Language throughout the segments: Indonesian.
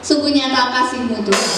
Sungguh nyata kasih-Mu Tuhan.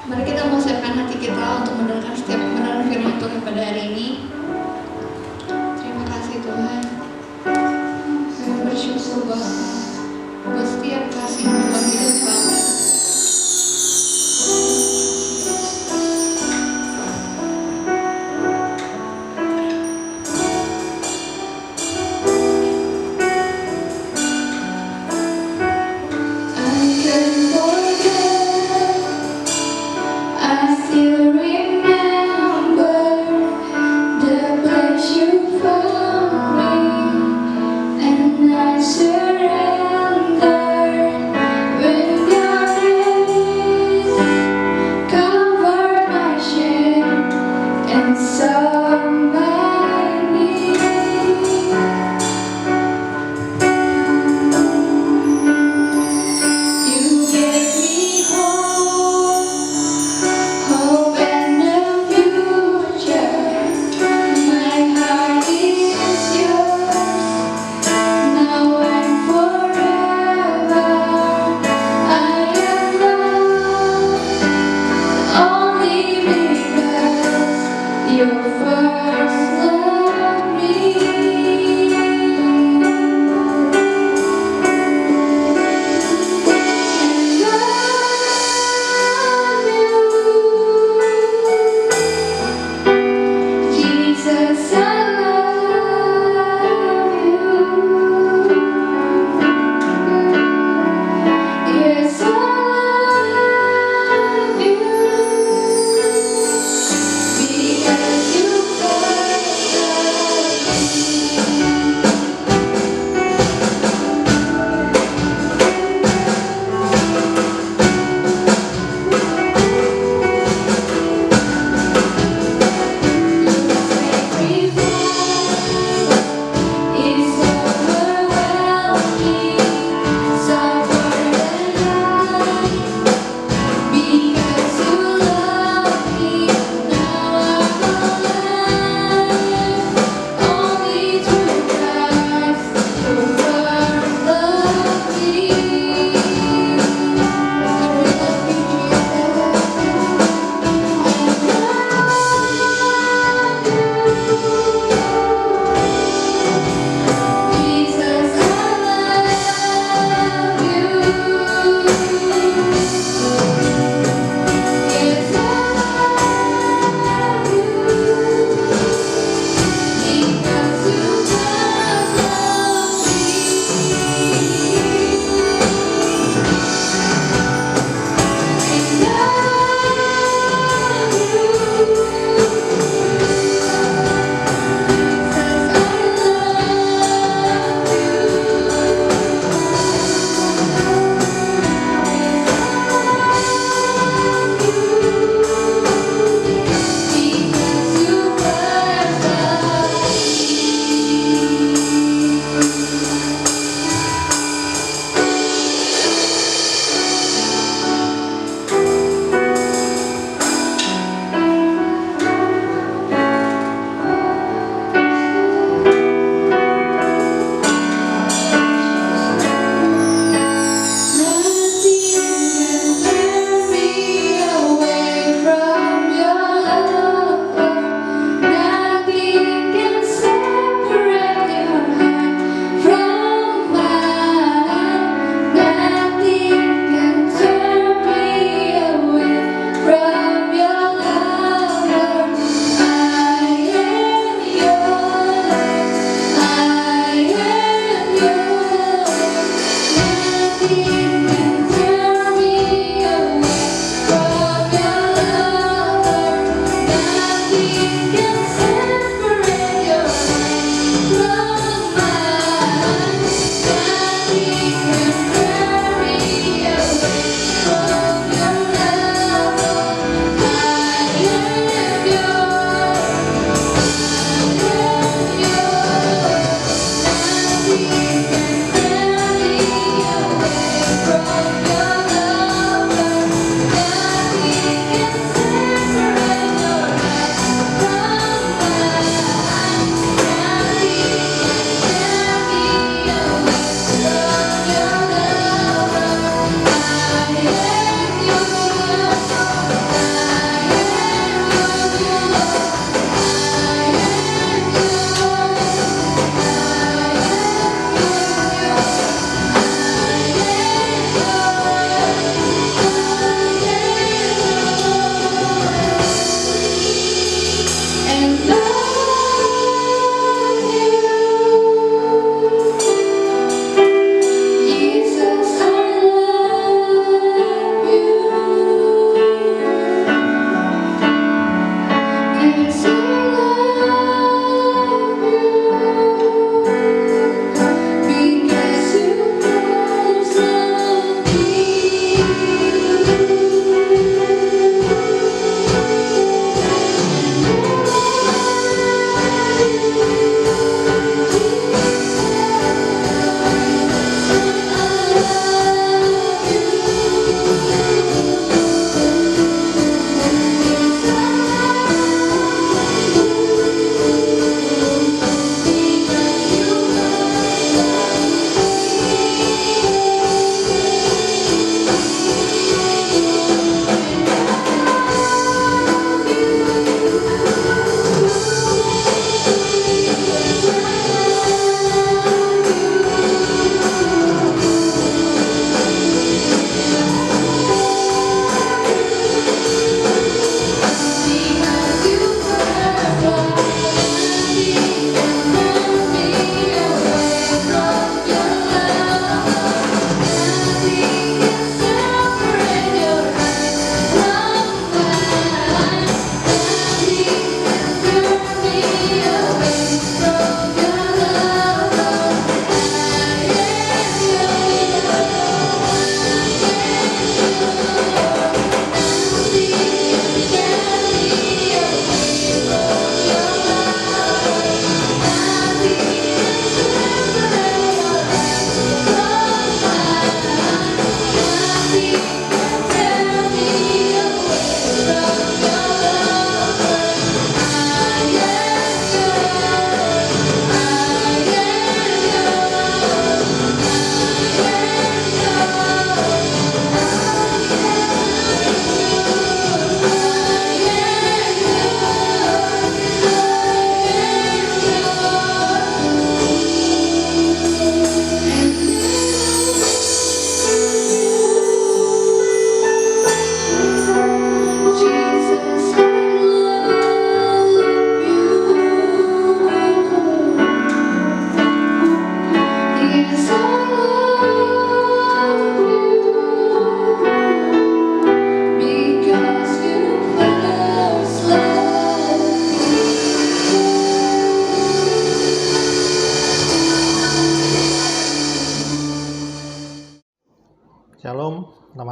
Mari kita mau siapkan hati kita untuk mendengarkan setiap kebenaran firman Tuhan pada hari ini. Terima kasih Tuhan. Kami bersyukur buat setiap kasih-Mu dalam hidup kami. I still remember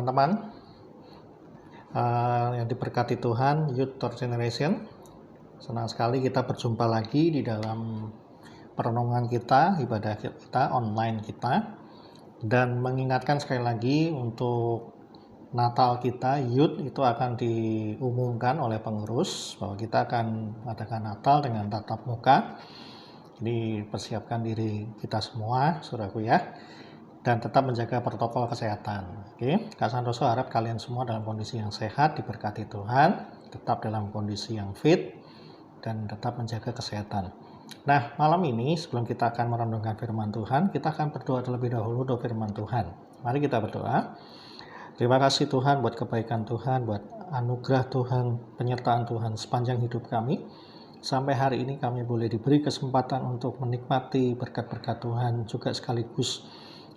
teman-teman yang diberkati Tuhan, Youth Third Generation. Senang sekali kita berjumpa lagi di dalam perenungan kita, ibadah kita, online kita. Dan mengingatkan sekali lagi untuk Natal kita, Youth itu akan diumumkan oleh pengurus bahwa kita akan mengadakan Natal dengan tatap muka. Jadi persiapkan diri kita semua, saudaraku ya. Dan tetap menjaga protokol kesehatan. Oke, Kak Santoso harap kalian semua dalam kondisi yang sehat, diberkati Tuhan, tetap dalam kondisi yang fit, dan tetap menjaga kesehatan. Nah, malam ini sebelum kita akan merenungkan firman Tuhan, kita akan berdoa terlebih dahulu doa firman Tuhan. Mari kita berdoa. Terima kasih Tuhan buat kebaikan Tuhan, buat anugerah Tuhan, penyertaan Tuhan sepanjang hidup kami. Sampai hari ini kami boleh diberi kesempatan untuk menikmati berkat-berkat Tuhan, juga sekaligus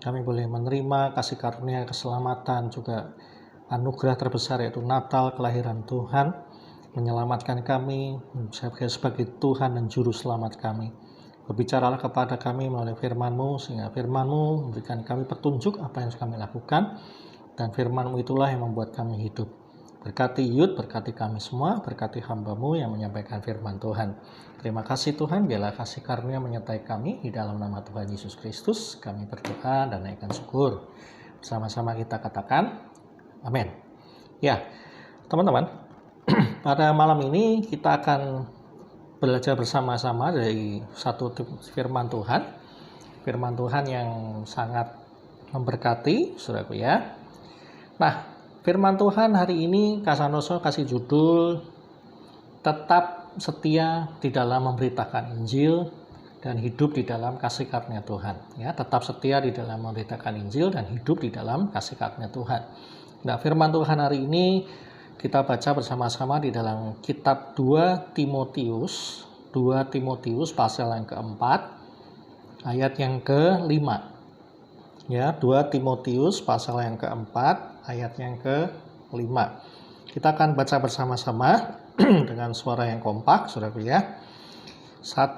kami boleh menerima kasih karunia, keselamatan, juga anugerah terbesar yaitu Natal, kelahiran Tuhan, menyelamatkan kami sebagai Tuhan dan Juru Selamat kami. Berbicaralah kepada kami melalui firman-Mu, sehingga firman-Mu memberikan kami petunjuk apa yang harus kami lakukan, dan firman-Mu itulah yang membuat kami hidup. Berkati Youth, berkati kami semua, berkati hamba-Mu yang menyampaikan firman Tuhan. Terima kasih Tuhan, biarlah kasih karunia menyertai kami. Di dalam nama Tuhan Yesus Kristus, kami berdoa dan naikkan syukur. Bersama-sama kita katakan, amin. Ya, teman-teman, pada malam ini kita akan belajar bersama-sama dari satu firman Tuhan. Firman Tuhan yang sangat memberkati, saudaraku ya. Nah, firman Tuhan hari ini Kak Santoso kasih judul tetap setia di dalam memberitakan Injil dan hidup di dalam kasih karunia Tuhan. Ya, tetap setia di dalam memberitakan Injil dan hidup di dalam kasih karunia Tuhan. Nah, firman Tuhan hari ini kita baca bersama-sama di dalam kitab 2 Timotius pasal yang keempat ayat yang ke-5. Ya, 2 Timotius pasal yang keempat ayat yang ke-5. Kita akan baca bersama-sama dengan suara yang kompak, saudaraku ya. 1,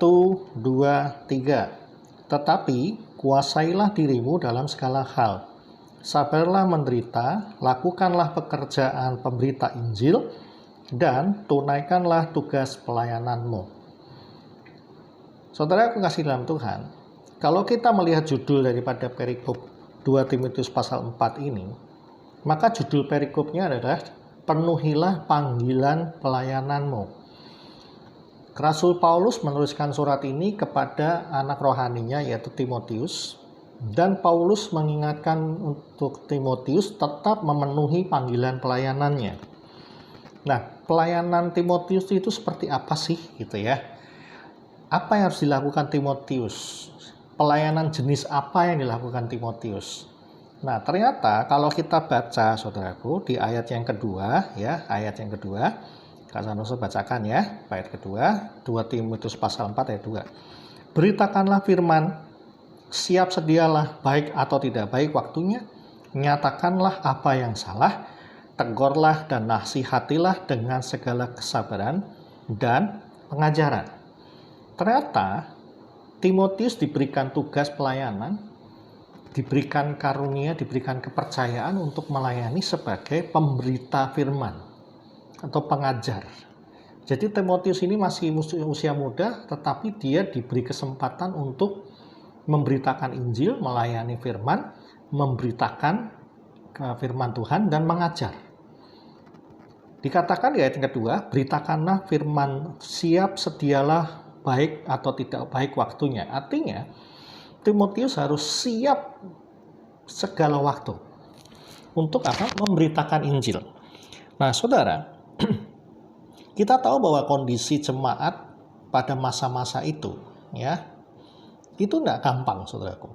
2, 3. Tetapi kuasailah dirimu dalam segala hal. Sabarlah menderita, lakukanlah pekerjaan pemberita Injil, dan tunaikanlah tugas pelayananmu. Saudara aku kasih dalam Tuhan, kalau kita melihat judul daripada perikop 2 Timotius pasal 4 ini, maka judul perikopnya adalah penuhilah panggilan pelayananmu. Rasul Paulus menuliskan surat ini kepada anak rohaninya yaitu Timotius, dan Paulus mengingatkan untuk Timotius tetap memenuhi panggilan pelayanannya. Nah, pelayanan Timotius itu seperti apa sih gitu ya? Apa yang harus dilakukan Timotius? Pelayanan jenis apa yang dilakukan Timotius? Nah, ternyata kalau kita baca, saudaraku, di ayat yang kedua, ya, ayat yang kedua, Kak Santoso bacakan ya, ayat kedua, 2 Timotius pasal 4 ayat 2. Beritakanlah firman, siap sedialah, baik atau tidak baik waktunya, nyatakanlah apa yang salah, tegurlah dan nasihatilah dengan segala kesabaran dan pengajaran. Ternyata Timotius diberikan tugas pelayanan, diberikan karunia, diberikan kepercayaan untuk melayani sebagai pemberita firman atau pengajar. Jadi Timotius ini masih usia muda, tetapi dia diberi kesempatan untuk memberitakan Injil, melayani firman, memberitakan firman Tuhan, dan mengajar. Dikatakan di ayat yang kedua, beritakanlah firman, siap sedialah, baik atau tidak baik waktunya. Artinya, Timotius harus siap segala waktu untuk apa? Memberitakan Injil. Nah, saudara, kita tahu bahwa kondisi jemaat pada masa-masa itu, ya, itu tidak gampang, saudaraku.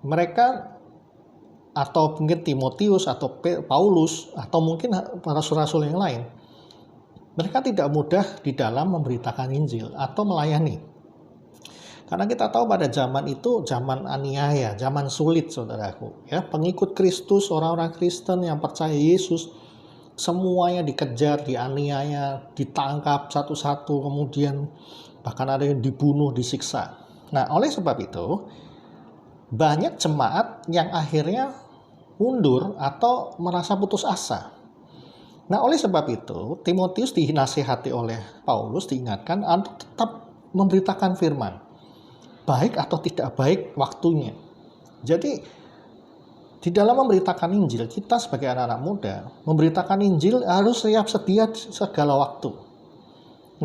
Mereka atau mungkin Timotius atau Paulus atau mungkin para rasul-rasul yang lain, mereka tidak mudah di dalam memberitakan Injil atau melayani. Karena kita tahu pada zaman itu zaman aniaya, zaman sulit, saudaraku. Ya, pengikut Kristus, orang-orang Kristen yang percaya Yesus, semuanya dikejar, dianiaya, ditangkap satu-satu, kemudian bahkan ada yang dibunuh, disiksa. Nah, oleh sebab itu, banyak jemaat yang akhirnya mundur atau merasa putus asa. Nah, oleh sebab itu, Timotius dinasihati oleh Paulus, diingatkan untuk tetap memberitakan firman. Baik atau tidak baik waktunya. Jadi, di dalam memberitakan Injil, kita sebagai anak-anak muda, memberitakan Injil harus siap sedia segala waktu.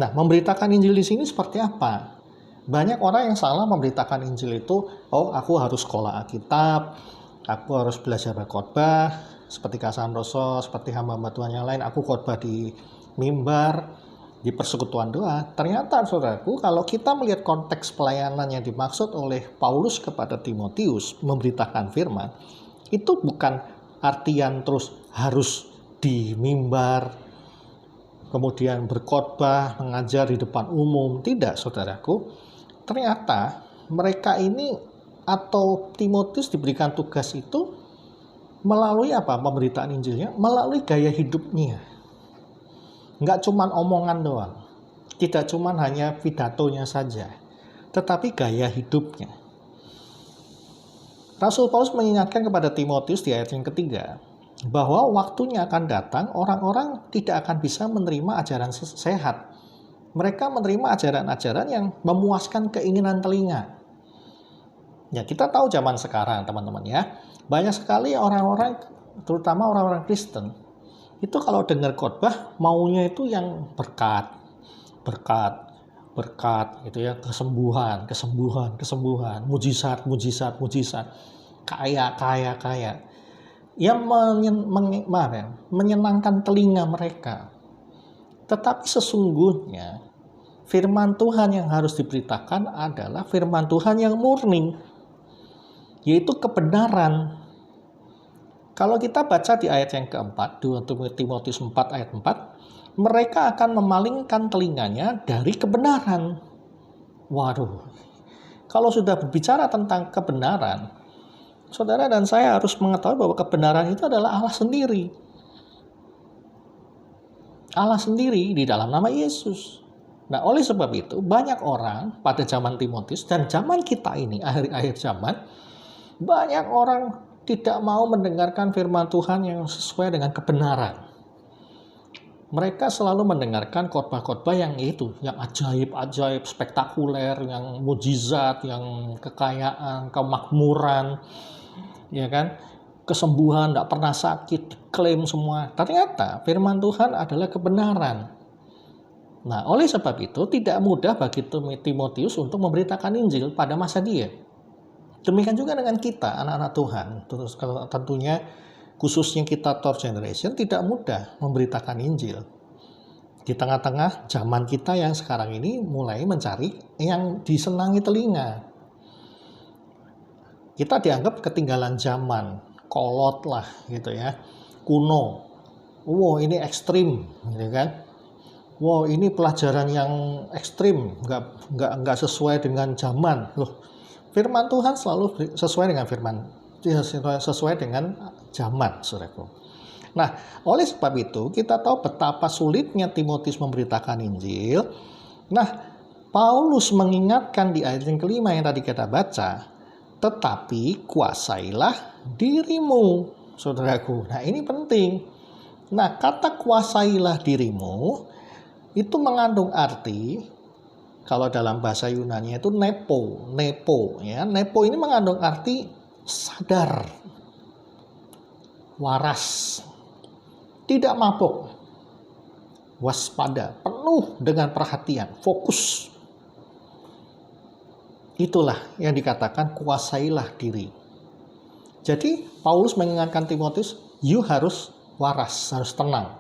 Nah, memberitakan Injil di sini seperti apa? Banyak orang yang salah memberitakan Injil itu, oh aku harus sekolah Alkitab, aku harus belajar berkhotbah, seperti Kasan Roso, seperti hamba-hamba Tuhan yang lain, aku khotbah di mimbar, di persekutuan doa. Ternyata saudaraku, kalau kita melihat konteks pelayanan yang dimaksud oleh Paulus kepada Timotius, memberitakan firman, itu bukan artian terus harus di mimbar, kemudian berkhotbah, mengajar di depan umum. Tidak, saudaraku. Ternyata mereka ini atau Timotius diberikan tugas itu melalui apa? Pemberitaan Injilnya, melalui gaya hidupnya. Nggak cuma omongan doang. Tidak cuma hanya pidatonya saja. Tetapi gaya hidupnya. Rasul Paulus mengingatkan kepada Timotius di ayat yang ketiga, bahwa waktunya akan datang orang-orang tidak akan bisa menerima ajaran sehat. Mereka menerima ajaran-ajaran yang memuaskan keinginan telinga. Ya, kita tahu zaman sekarang, teman-teman ya. Banyak sekali orang-orang, terutama orang-orang Kristen, itu kalau dengar khotbah maunya itu yang berkat, gitu ya, kesembuhan, mujizat, kaya. Yang menyenangkan telinga mereka. Tetapi sesungguhnya firman Tuhan yang harus diberitakan adalah firman Tuhan yang murni, yaitu kebenaran. Kalau kita baca di ayat yang keempat, 2 Timotius 4 ayat 4, mereka akan memalingkan telinganya dari kebenaran. Waduh, kalau sudah berbicara tentang kebenaran, saudara dan saya harus mengetahui bahwa kebenaran itu adalah Allah sendiri. Allah sendiri di dalam nama Yesus. Nah, oleh sebab itu, banyak orang pada zaman Timotius dan zaman kita ini, akhir-akhir zaman, banyak orang tidak mau mendengarkan firman Tuhan yang sesuai dengan kebenaran. Mereka selalu mendengarkan khotbah-khotbah yang itu, yang ajaib-ajaib, spektakuler, yang mujizat, yang kekayaan, kemakmuran, ya kan? Kesembuhan, tidak pernah sakit, diklaim semua. Ternyata firman Tuhan adalah kebenaran. Nah, oleh sebab itu tidak mudah bagi Timotius untuk memberitakan Injil pada masa dia. Demikian juga dengan kita, anak-anak Tuhan. Terus tentunya khususnya kita third generation tidak mudah memberitakan Injil. Di tengah-tengah zaman kita yang sekarang ini mulai mencari yang disenangi telinga. Kita dianggap ketinggalan zaman, kolot lah gitu ya, kuno. Wow, ini ekstrim, gitu kan? Wow, ini pelajaran yang ekstrim, nggak sesuai dengan zaman. Loh, firman Tuhan selalu sesuai dengan zaman, saudaraku. Nah, oleh sebab itu kita tahu betapa sulitnya Timotius memberitakan Injil. Nah, Paulus mengingatkan di ayat yang kelima yang tadi kita baca, tetapi kuasailah dirimu, saudaraku. Nah, ini penting. Nah, kata kuasailah dirimu itu mengandung arti, kalau dalam bahasa Yunani itu nepo ya. Nepo ini mengandung arti sadar, waras, tidak mabuk, waspada, penuh dengan perhatian, fokus. Itulah yang dikatakan kuasailah diri. Jadi Paulus mengingatkan Timotius, you harus waras, harus tenang,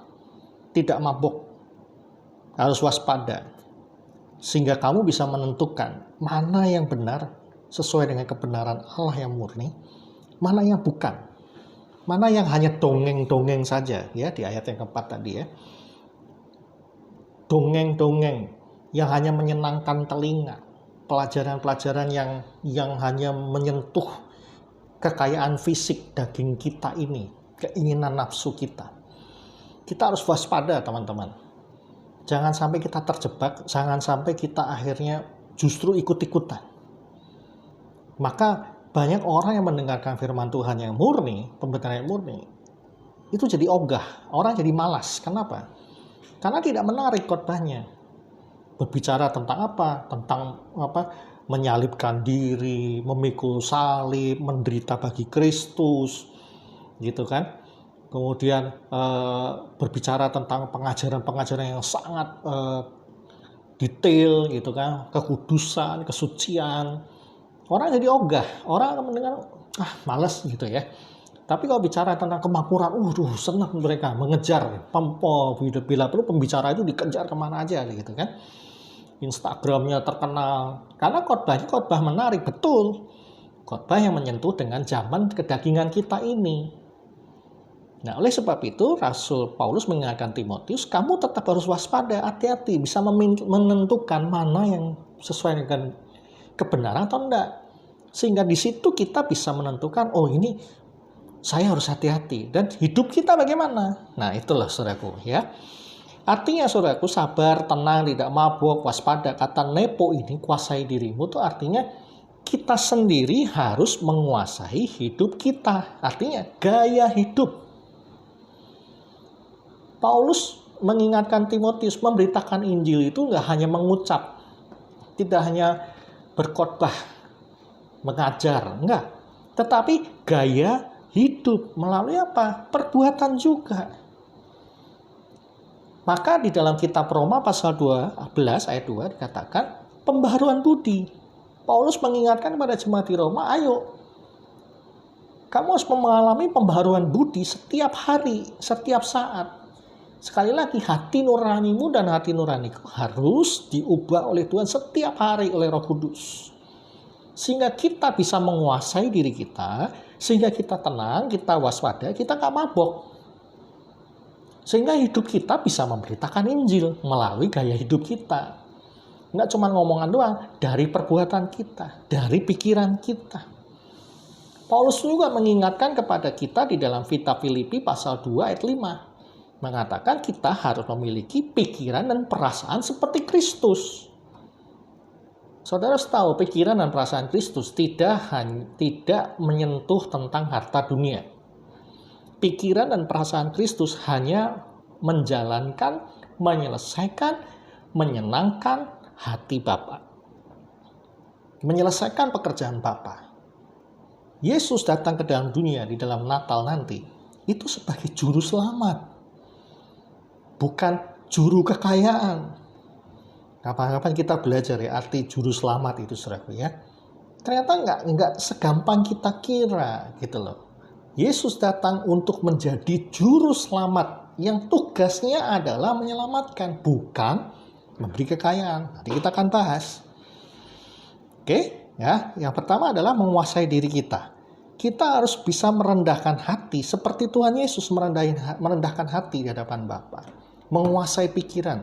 tidak mabuk, harus waspada, sehingga kamu bisa menentukan mana yang benar sesuai dengan kebenaran Allah yang murni, mana yang bukan, mana yang hanya dongeng-dongeng saja, ya, di ayat yang keempat tadi ya, dongeng-dongeng yang hanya menyenangkan telinga, pelajaran-pelajaran yang hanya menyentuh kekayaan fisik daging kita ini, keinginan nafsu kita. Kita harus waspada, teman-teman. Jangan sampai kita terjebak, jangan sampai kita akhirnya justru ikut-ikutan. Maka banyak orang yang mendengarkan firman Tuhan yang murni, pembenaran yang murni, itu jadi ogah, orang jadi malas. Kenapa? Karena tidak menarik khotbahnya. Berbicara tentang apa? Tentang menyalibkan diri, memikul salib, menderita bagi Kristus, gitu kan? Kemudian berbicara tentang pengajaran-pengajaran yang sangat detail, gitu kan? Kekudusan, kesucian. Orang jadi ogah, orang akan mendengar, malas gitu ya. Tapi kalau bicara tentang kemakmuran, senang mereka mengejar, bila perlu pembicara itu dikejar kemana aja gitu kan. Instagramnya terkenal, karena khotbah menarik, betul. Khotbah yang menyentuh dengan zaman kedagingan kita ini. Nah, oleh sebab itu Rasul Paulus mengingatkan Timotius, kamu tetap harus waspada, hati-hati, bisa menentukan mana yang sesuai dengan kebenaran atau enggak. Sehingga di situ kita bisa menentukan, ini saya harus hati-hati. Dan hidup kita bagaimana? Nah, itulah saudaraku ya. Artinya saudaraku, sabar, tenang, tidak mabuk, waspada. Kata nepo ini, kuasai dirimu, itu artinya kita sendiri harus menguasai hidup kita. Artinya gaya hidup. Paulus mengingatkan Timotius, memberitakan Injil itu nggak hanya mengucap, tidak hanya berkhotbah, mengajar, enggak. Tetapi gaya hidup melalui apa? Perbuatan juga. Maka di dalam kitab Roma pasal 12 ayat 2 dikatakan pembaharuan budi. Paulus mengingatkan kepada jemaat di Roma, ayo, kamu harus mengalami pembaharuan budi setiap hari, setiap saat. Sekali lagi, hati nuranimu dan hati nuraniku harus diubah oleh Tuhan setiap hari oleh Roh Kudus. Sehingga kita bisa menguasai diri kita, sehingga kita tenang, kita waspada, kita gak mabok. Sehingga hidup kita bisa memberitakan Injil melalui gaya hidup kita. Nggak cuma ngomongan doang, dari perbuatan kita, dari pikiran kita. Paulus juga mengingatkan kepada kita di dalam kitab Filipi pasal 2 ayat 5. Mengatakan kita harus memiliki pikiran dan perasaan seperti Kristus. Saudara tahu pikiran dan perasaan Kristus tidak menyentuh tentang harta dunia. Pikiran dan perasaan Kristus hanya menjalankan, menyelesaikan, menyenangkan hati Bapa. Menyelesaikan pekerjaan Bapa. Yesus datang ke dalam dunia di dalam Natal nanti itu sebagai juru selamat. Bukan juru kekayaan. Kapan-kapan kita belajar ya arti juru selamat itu saudaraku ya. Ternyata enggak segampang kita kira gitu loh. Yesus datang untuk menjadi juru selamat yang tugasnya adalah menyelamatkan, bukan memberi kekayaan. Nanti kita akan bahas. Oke, ya. Yang pertama adalah menguasai diri kita. Kita harus bisa merendahkan hati seperti Tuhan Yesus merendahkan hati di hadapan Bapa. Menguasai pikiran,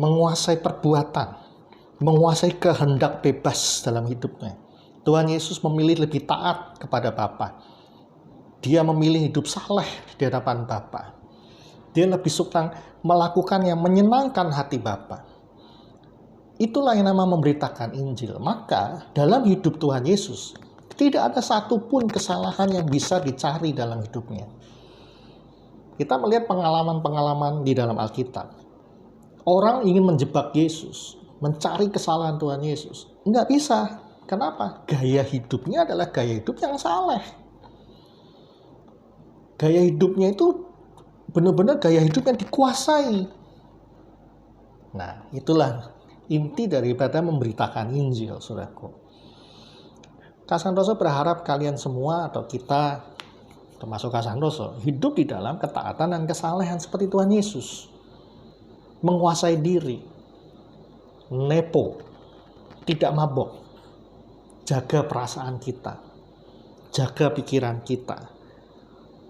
menguasai perbuatan, menguasai kehendak bebas dalam hidupnya. Tuhan Yesus memilih lebih taat kepada Bapa. Dia memilih hidup saleh di hadapan Bapa. Dia lebih suka melakukan yang menyenangkan hati Bapa. Itulah yang nama memberitakan Injil. Maka dalam hidup Tuhan Yesus tidak ada satupun kesalahan yang bisa dicari dalam hidupnya. Kita melihat pengalaman-pengalaman di dalam Alkitab. Orang ingin menjebak Yesus, mencari kesalahan Tuhan Yesus. Enggak bisa. Kenapa? Gaya hidupnya adalah gaya hidup yang saleh. Gaya hidupnya itu benar-benar gaya hidup yang dikuasai. Nah, itulah inti daripada memberitakan Injil, saudaraku. Kak Santoso berharap kalian semua atau kita, termasuk Kak Santoso, hidup di dalam ketaatan dan kesalehan seperti Tuhan Yesus. Menguasai diri, nepo, tidak mabok, jaga perasaan kita, jaga pikiran kita,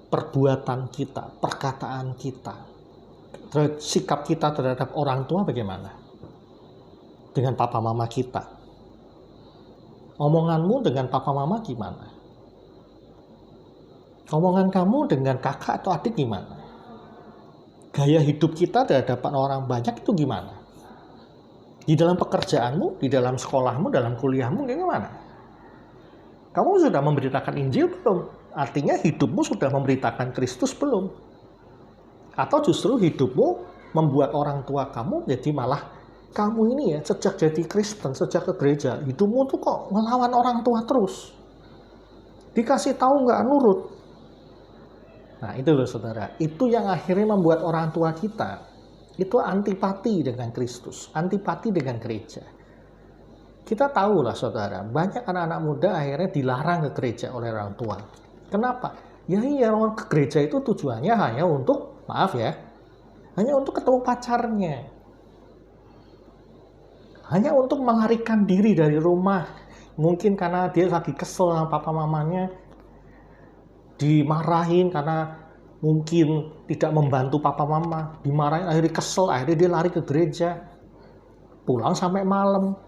perbuatan kita, perkataan kita, sikap kita terhadap orang tua bagaimana? Dengan papa mama kita. Omonganmu dengan papa mama gimana? Omongan kamu dengan kakak atau adik gimana? Gaya hidup kita di hadapan orang banyak itu gimana? Di dalam pekerjaanmu, di dalam sekolahmu, dalam kuliahmu gimana? Kamu sudah memberitakan Injil belum? Artinya hidupmu sudah memberitakan Kristus belum? Atau justru hidupmu membuat orang tua kamu jadi malah kamu ini ya sejak jadi Kristen, sejak ke gereja, hidupmu tuh kok ngelawan orang tua terus. Dikasih tahu nggak nurut. Nah itu loh saudara, itu yang akhirnya membuat orang tua kita itu antipati dengan Kristus, antipati dengan gereja. Kita tahu lah saudara, banyak anak-anak muda akhirnya dilarang ke gereja oleh orang tua. Kenapa? Ya iya, orang ke gereja itu tujuannya hanya untuk, maaf ya, hanya untuk ketemu pacarnya. Hanya untuk melarikan diri dari rumah. Mungkin karena dia lagi kesel sama papa mamanya, dimarahin karena mungkin tidak membantu papa mama, dimarahin akhirnya kesel, akhirnya dia lari ke gereja, pulang sampai malam.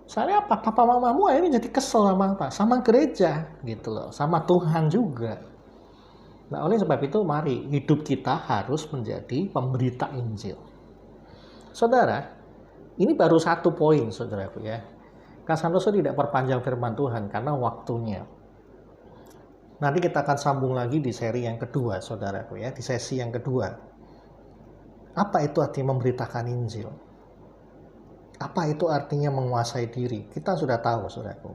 Soalnya apa? Papa mamamu akhirnya jadi kesel sama apa? Sama gereja gitu loh, sama Tuhan juga. Nah oleh sebab itu mari hidup kita harus menjadi pemberita Injil. Saudara, ini baru satu poin saudaraku ya. Kak Santoso tidak perpanjang firman Tuhan karena waktunya. Nanti kita akan sambung lagi di seri yang kedua saudaraku ya, di sesi yang kedua. Apa itu arti memberitakan Injil? Apa itu artinya menguasai diri? Kita sudah tahu, saudaraku.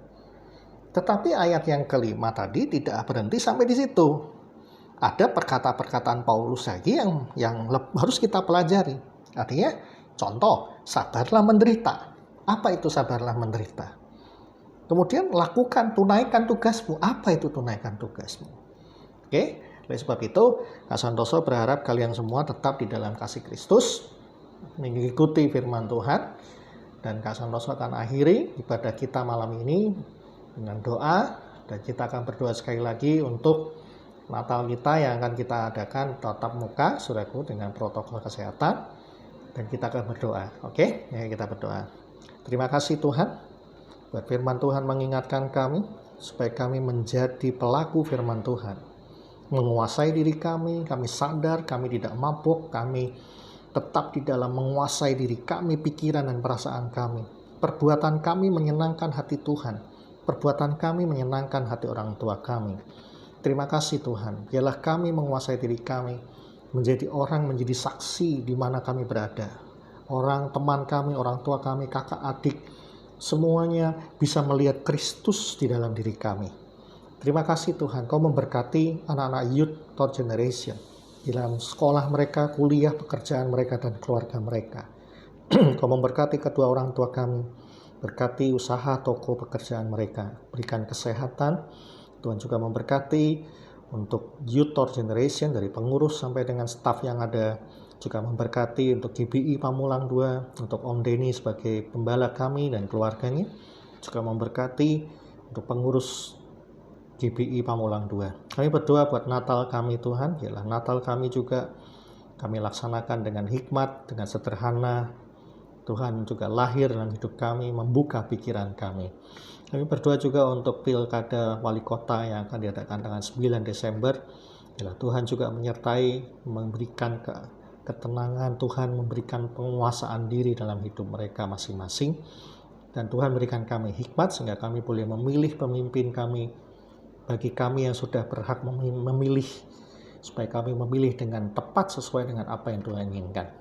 Tetapi ayat yang kelima tadi tidak berhenti sampai di situ. Ada perkataan-perkataan Paulus lagi yang harus kita pelajari. Artinya, contoh, sabarlah menderita. Apa itu sabarlah menderita? Kemudian lakukan, tunaikan tugasmu. Apa itu tunaikan tugasmu? Oke, oleh sebab itu, Kak Santoso berharap kalian semua tetap di dalam kasih Kristus, mengikuti firman Tuhan. Dan Kak Santoso akan akhiri ibadah kita malam ini dengan doa. Dan kita akan berdoa sekali lagi untuk Natal kita yang akan kita adakan tatap muka, saudaraku, dengan protokol kesehatan. Dan kita akan berdoa. Oke, ya kita berdoa. Terima kasih Tuhan. Buat firman Tuhan mengingatkan kami supaya kami menjadi pelaku firman Tuhan. Menguasai diri kami sadar, kami tidak mabuk, kami tetap di dalam menguasai diri kami, pikiran dan perasaan kami. Perbuatan kami menyenangkan hati Tuhan. Perbuatan kami menyenangkan hati orang tua kami. Terima kasih Tuhan. Biarlah kami menguasai diri kami, menjadi orang, menjadi saksi di mana kami berada. Orang, teman kami, orang tua kami, kakak, adik, semuanya bisa melihat Kristus di dalam diri kami. Terima kasih Tuhan, Kau memberkati anak-anak youth third generation di dalam sekolah mereka, kuliah, pekerjaan mereka, dan keluarga mereka. Kau memberkati kedua orang tua kami, berkati usaha, toko, pekerjaan mereka, berikan kesehatan. Tuhan juga memberkati untuk youth third generation, dari pengurus sampai dengan staf yang ada, juga memberkati untuk GBI Pamulang 2, untuk Om Denny sebagai pembala kami dan keluarganya, juga memberkati untuk pengurus GBI Pamulang 2. Kami berdoa buat Natal kami Tuhan, biarlah Natal kami juga kami laksanakan dengan hikmat, dengan sederhana. Tuhan juga lahir dalam hidup kami, membuka pikiran kami. Kami berdoa juga untuk pilkada wali kota yang akan diadakan tanggal 9 Desember. Biarlah Tuhan juga menyertai, memberikan ketenangan, Tuhan memberikan penguasaan diri dalam hidup mereka masing-masing. Dan Tuhan berikan kami hikmat sehingga kami boleh memilih pemimpin kami. Bagi kami yang sudah berhak memilih, supaya kami memilih dengan tepat sesuai dengan apa yang Tuhan inginkan.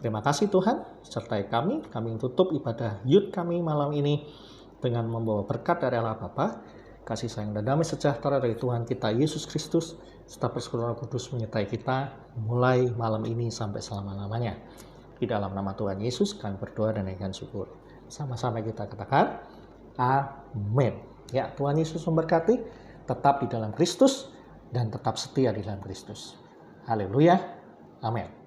Terima kasih Tuhan, sertai kami tutup ibadah youth kami malam ini dengan membawa berkat dari Allah Bapa, kasih sayang dan damai sejahtera dari Tuhan kita Yesus Kristus, serta persekutuan Roh Kudus menyertai kita mulai malam ini sampai selama-lamanya. Di dalam nama Tuhan Yesus kami berdoa dan naikkan syukur. Sama-sama kita katakan, amin. Ya, Tuhan Yesus memberkati. Tetap di dalam Kristus dan tetap setia di dalam Kristus. Haleluya. Amin.